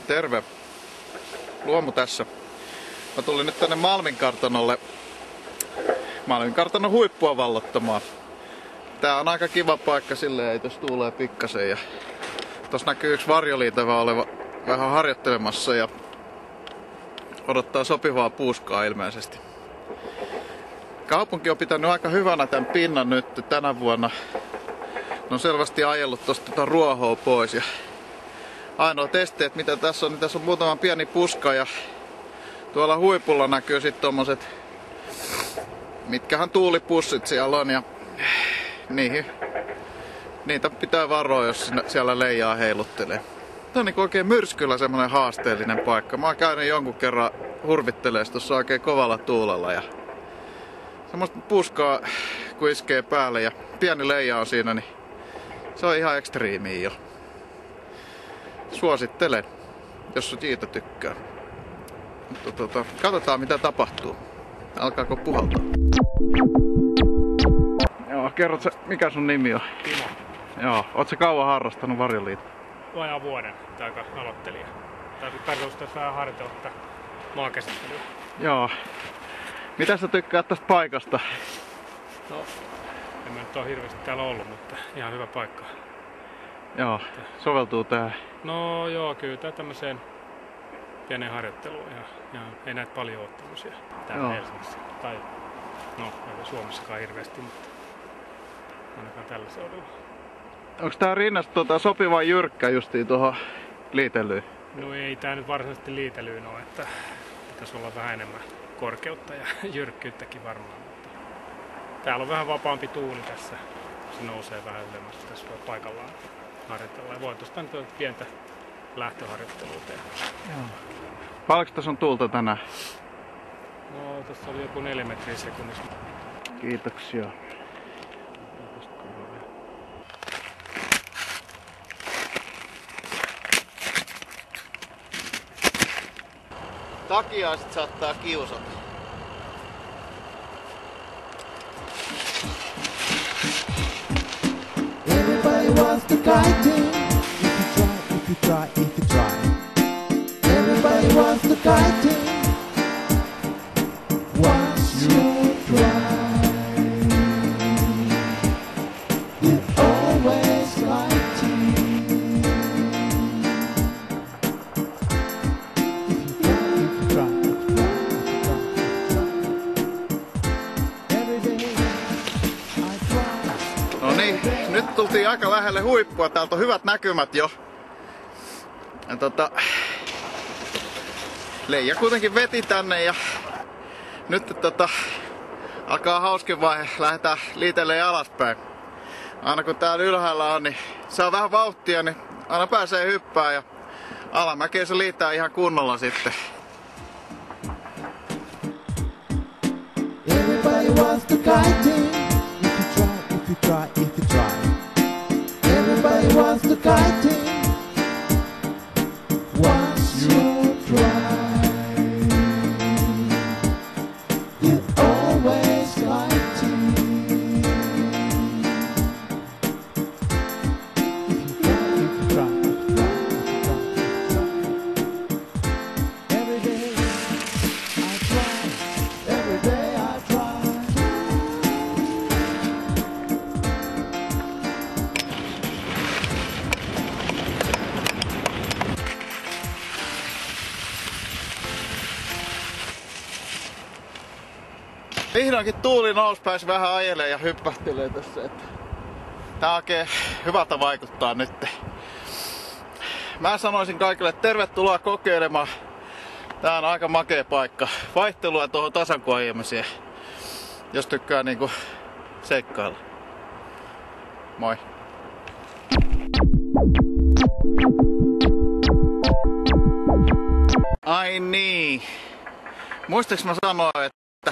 Terve! Luomu tässä. Mä tulin nyt tänne Malminkartanolle Malminkartanon huippua vallottamaan. Tää on aika kiva paikka silleen, jos tuulee pikkasen. Ja tossa näkyy yksi varjoliitava oleva vähän harjoittelemassa ja odottaa sopivaa puuskaa ilmeisesti. Kaupunki on pitänyt aika hyvänä tämän pinnan nyt tänä vuonna. Ne on selvästi ajellut tosta ruohoa pois. Ja ainoat esteet mitä tässä on, niin tässä on muutama pieni puska ja tuolla huipulla näkyy sitten tommoset, mitkähän tuulipussit siellä on ja niitä pitää varoa, jos siellä leijaa heiluttelee. Tää on niinku oikein myrskyllä semmonen haasteellinen paikka. Mä oon käynyt jonkun kerran hurvittelemaan tuossa oikein kovalla tuulella ja semmoista puskaa kun iskee päälle ja pieni leija on siinä, niin se on ihan ekstriimiä jo. Suosittelen, jos siitä tykkää. Mutta katsotaan mitä tapahtuu. Alkaako puhaltaa? Joo, kerrot sä, mikä sun nimi on? Timo. Joo, oot sä kauan harrastanut varjoliittoa? Vajaa vuoden, aika aloittelija. Tarkoitus tässä vähän harjoitella maakäsittelyä. Joo. Mitä sä tykkäät tästä paikasta? No, en mä nyt ole hirveästi täällä ollut, mutta ihan hyvä paikka. Joo, soveltuu tää. No joo, kyllä tää tämmöiseen pieneen harjoitteluun ja ei näitä paljon ole tämmösiä täällä Helsingissä. Tai no, ei Suomessakaan hirveästi, mutta ainakaan tällä seudulla. Onks tää rinnasta sopivan jyrkkä justiin tuohon liitelyyn? No ei tää nyt varsinaisesti liitelyyn ole, että pitäisi olla vähän enemmän korkeutta ja jyrkkyyttäkin varmaan. Mutta täällä on vähän vapaampi tuuli tässä. Se nousee vähän ylemmäs, tässä voi paikallaan harjoitella. Ja voi tuosta nyt pientä lähtöharjoittelua tehdä. Joo. Paljonko tässä on tuulta tänään? No tässä oli joku 4 metriä sekunnissa. Kiitoksia. Takiaiset saattaa kiusata. Everybody wants to kiting. If you try. Everybody wants to kiting. Once you try, you always lighting. If you try. Every day I try. No niin, nyt tultiin aika lähelle huippua. Täältä on hyvät näkymät jo. Ja leija kuitenkin veti tänne ja nyt alkaa hauskin vaihe. Lähdetään liitelleen alaspäin. Aina kun täällä ylhäällä on, niin saa vähän vauhtia, niin aina pääsee hyppää ja alamäkeen se liitää ihan kunnolla sitten. Everybody wants to kiting. If you try. Everybody wants to kiting. Once you try, you always lighting. If you try. Every day I try. Every day I try. Vihdoinkin tuuli nousi, pääsi vähän ajelemaan ja hyppähtelee tässä. Että tää oikein hyvältä vaikuttaa nyt. Mä sanoisin kaikille, että tervetuloa kokeilemaan. Tää on aika makea paikka. Vaihtelua tuohon tasankoajamiseen, jos tykkää niinku seikkailla. Moi. Ai niin. Muistiks mä sanoa, että